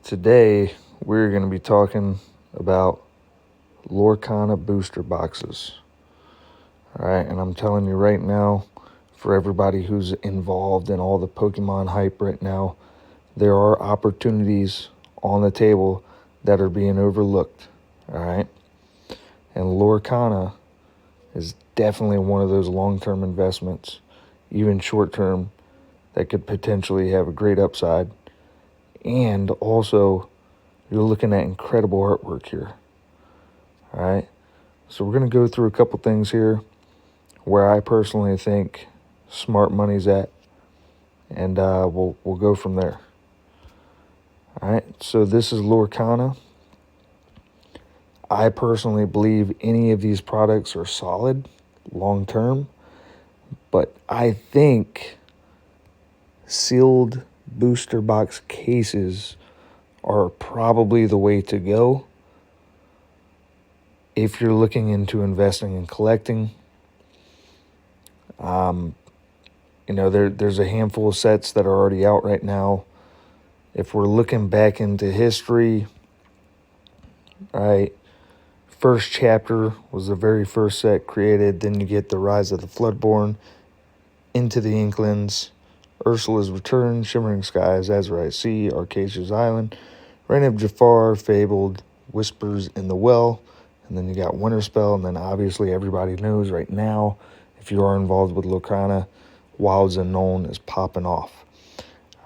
Today, we're going to be talking about Lorcana booster boxes. All right, and I'm telling you right now, for everybody who's involved in all the Pokemon hype right now, there are opportunities on the table that are being overlooked. All right, and Lorcana is definitely one of those long-term investments, even short-term, that could potentially have a great upside. And also, you're looking at incredible artwork here. All right. So we're going to go through a couple things here where I personally think smart money's at, and we'll go from there. All right. So this is Lorcana. I personally believe any of these products are solid long term, but I think sealed booster box cases are probably the way to go if you're looking into investing and collecting. There's a handful of sets that are already out right now. If we're looking back into history, right, first chapter was the very first set created. Then you get the Rise of the Floodborn, Into the Inklings, Ursula's Return, Shimmering Skies, Azurite Sea, Arcasia's Island, Reign of Jafar, Fabled, Whispers in the Well, and then you got Winter Spell, and then obviously everybody knows right now, if you are involved with Lorcana, Wilds Unknown is popping off.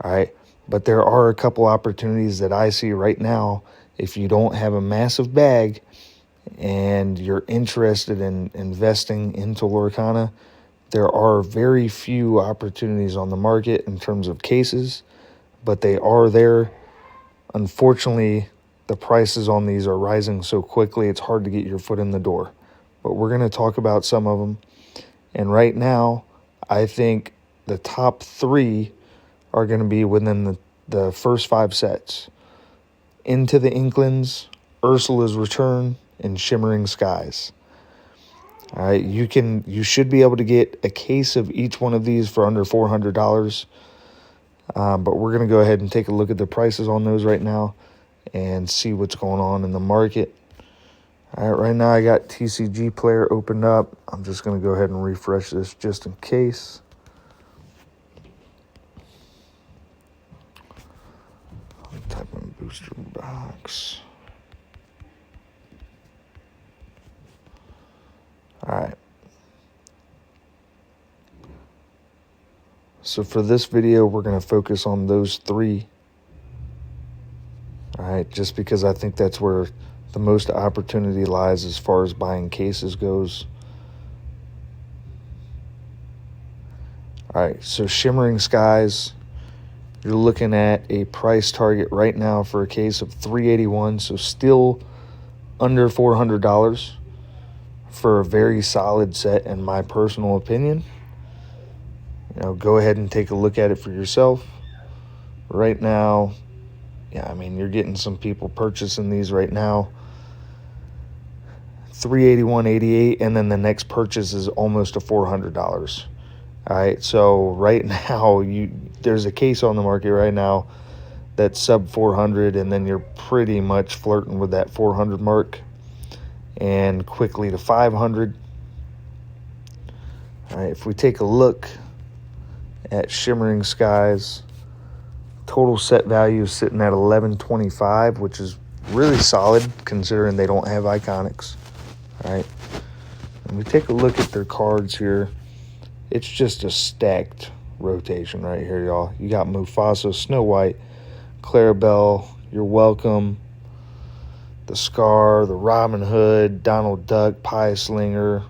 All right, but there are a couple opportunities that I see right now. If you don't have a massive bag and you're interested in investing into Lorcana, there are very few opportunities on the market in terms of cases, but they are there. Unfortunately, the prices on these are rising so quickly, it's hard to get your foot in the door. But we're going to talk about some of them. And right now, I think the top three are going to be within the first five sets. Into the Inklings, Ursula's Return, and Shimmering Skies. All right, you should be able to get a case of each one of these for under $400. But we're going to go ahead and take a look at the prices on those right now and see what's going on in the market. All right, right now I got TCG Player opened up. I'm just going to go ahead and refresh this just in case. I'll type in booster box. All right. So for this video, we're going to focus on those three. All right, just because I think that's where the most opportunity lies as far as buying cases goes. All right, so Shimmering Skies, you're looking at a price target right now for a case of $381, so still under $400 for a very solid set in my personal opinion. Go ahead and take a look at it for yourself. Right now, you're getting some people purchasing these right now. $381.88, and then the next purchase is almost to $400. All right, so right now there's a case on the market right now that's sub 400, and then you're pretty much flirting with that 400 mark, and quickly to 500. All right, if we take a look at Shimmering Skies, total set value is sitting at $11.25, which is really solid considering they don't have iconics. All right, and we take a look at their cards here. It's just a stacked rotation right here, y'all. You got Mufasa, Snow White, Clarabelle, You're Welcome, the Scar, the Robin Hood, Donald Duck, Pie Slinger,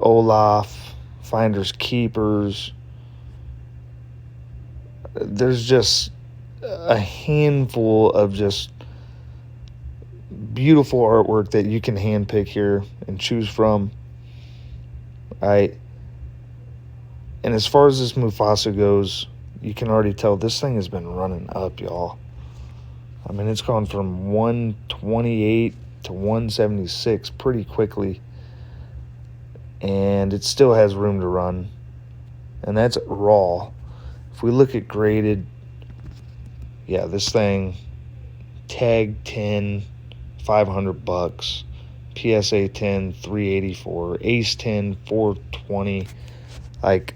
Olaf, Finders Keepers. There's just a handful of just beautiful artwork that you can handpick here and choose from. All right. And as far as this Mufasa goes, you can already tell this thing has been running up, y'all. It's gone from 128 to 176 pretty quickly. And it still has room to run. And that's raw. If we look at graded, yeah, this thing Tag 10, $500. PSA 10, $384. Ace 10, $420. Like,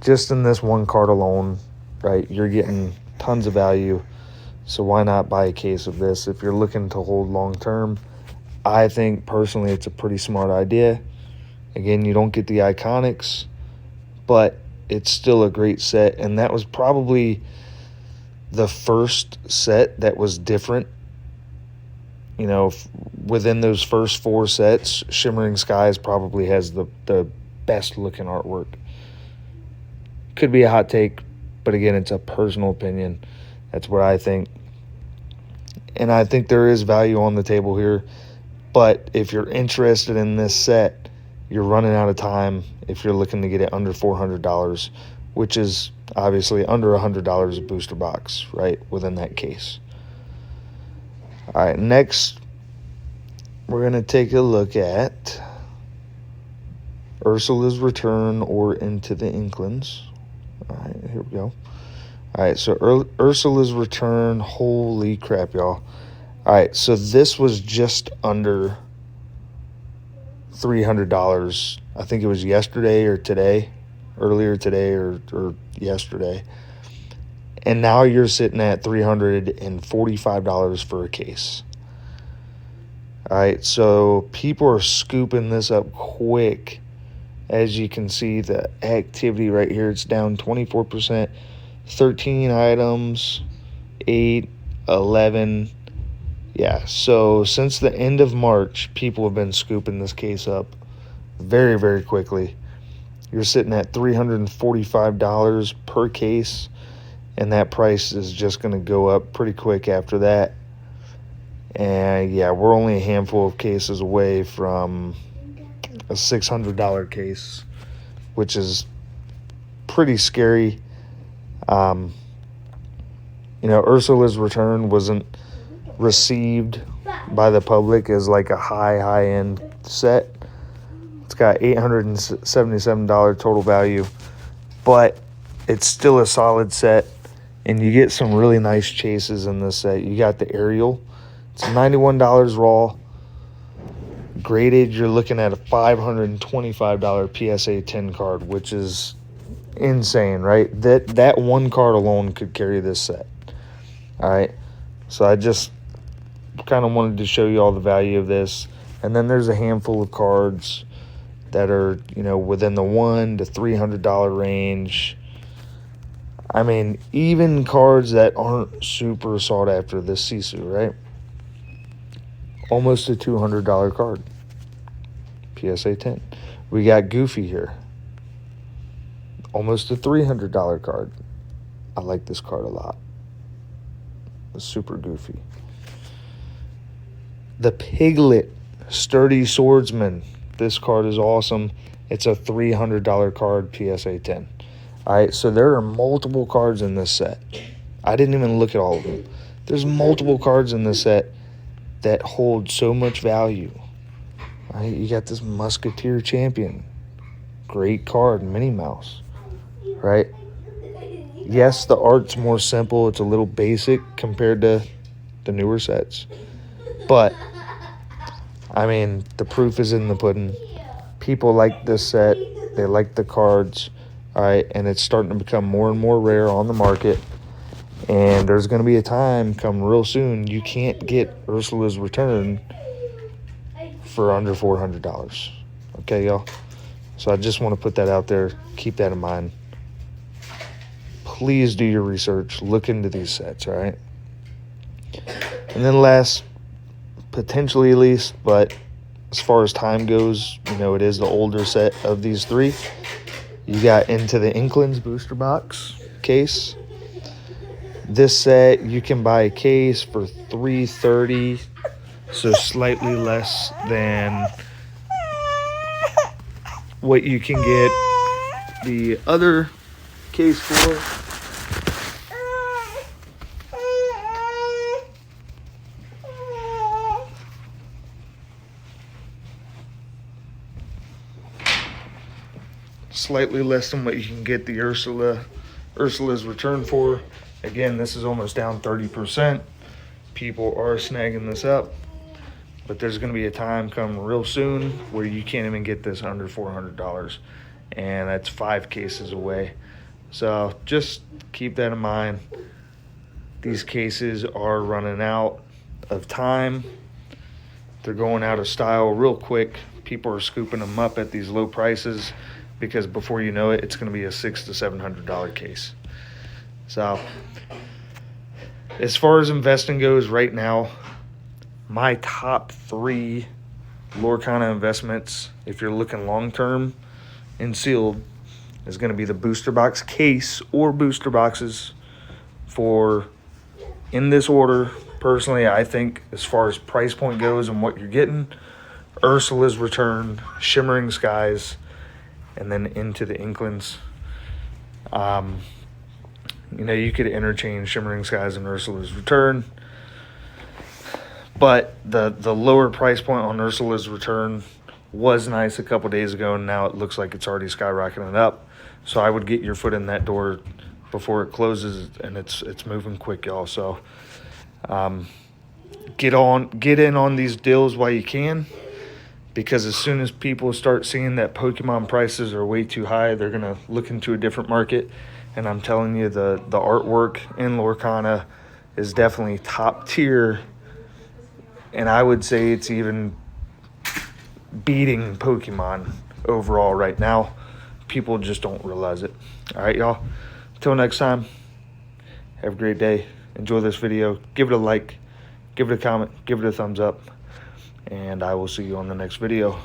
just in this one card alone, right, you're getting tons of value. So why not buy a case of this if you're looking to hold long term? I think personally it's a pretty smart idea. Again, you don't get the iconics, but it's still a great set. And that was probably the first set that was different. You know, within those first 4 sets, Shimmering Skies probably has the best looking artwork. Could be a hot take, but again, it's a personal opinion. That's what I think. And I think there is value on the table here. But if you're interested in this set, you're running out of time if you're looking to get it under $400, which is obviously under $100 a booster box, right, within that case. All right, next, we're going to take a look at Ursula's Return or Into the Inklings. All right, here we go. All right, so Ursula's Return, holy crap, y'all. All right, so this was just under $300. I think it was yesterday or today, earlier today or yesterday. And now you're sitting at $345 for a case. All right, so people are scooping this up quick. As you can see, the activity right here, it's down 24%. 13 items, 8, 11. Yeah, so since the end of March, people have been scooping this case up very, very quickly. You're sitting at $345 per case, and that price is just going to go up pretty quick after that. And yeah, we're only a handful of cases away from a $600 case, which is pretty scary. You know, Ursula's Return wasn't received by the public as like a high-end set. It's got $877 total value, but it's still a solid set, and you get some really nice chases in this set. You got the Ariel. It's $91 raw. Graded, you're looking at a $525 PSA 10 card, which is insane, right? That one card alone could carry this set. All right, so I just kind of wanted to show you all the value of this. And then there's a handful of cards that are, you know, within the $100 to $300 range. I mean, even cards that aren't super sought after, this Sisu, right? Almost a $200 card. PSA 10. We got Goofy here. Almost a $300 card. I like this card a lot. It's super Goofy. The Piglet Sturdy Swordsman. This card is awesome. It's a $300 card, PSA 10. All right, so there are multiple cards in this set. I didn't even look at all of them. There's multiple cards in this set that hold so much value. All right, you got this Musketeer Champion. Great card, Minnie Mouse. Right? Yes, the art's more simple. It's a little basic compared to the newer sets. But, I mean, the proof is in the pudding. People like this set. They like the cards. All right, and it's starting to become more and more rare on the market. And there's going to be a time come real soon you can't get Ursula's Return for under $400. Okay, y'all? So I just want to put that out there. Keep that in mind. Please do your research. Look into these sets, all right? And then last, potentially least, but as far as time goes, you know, it is the older set of these three. You got Into the Inklings booster box case. This set, you can buy a case for $330, so slightly less than what you can get the other case for. Slightly less than what you can get the Ursula's Return for. Again, this is almost down 30%. people are snagging this up, but there's going to be a time come real soon where you can't even get this under $400, and that's 5 cases away. So just keep that in mind. These cases are running out of time. They're going out of style real quick. People are scooping them up at these low prices because before you know it, it's going to be a $600 to $700 case. So as far as investing goes right now, my top 3 Lorcana investments, if you're looking long-term and sealed, is going to be the booster box case or booster boxes for, in this order. Personally, I think as far as price point goes and what you're getting, Ursula's Return, Shimmering Skies, and then into the Inklings. You could interchange Shimmering Skies and Ursula's Return. But the lower price point on Ursula's Return was nice a couple days ago, and now it looks like it's already skyrocketing up. So I would get your foot in that door before it closes, and it's moving quick, y'all. So get in on these deals while you can, because as soon as people start seeing that Pokemon prices are way too high, they're gonna look into a different market. And I'm telling you, the artwork in Lorcana is definitely top tier, and I would say it's even beating Pokemon overall right now. People just don't realize it. All right, y'all. Until next time, have a great day. Enjoy this video. Give it a like, give it a comment, give it a thumbs up, and I will see you on the next video.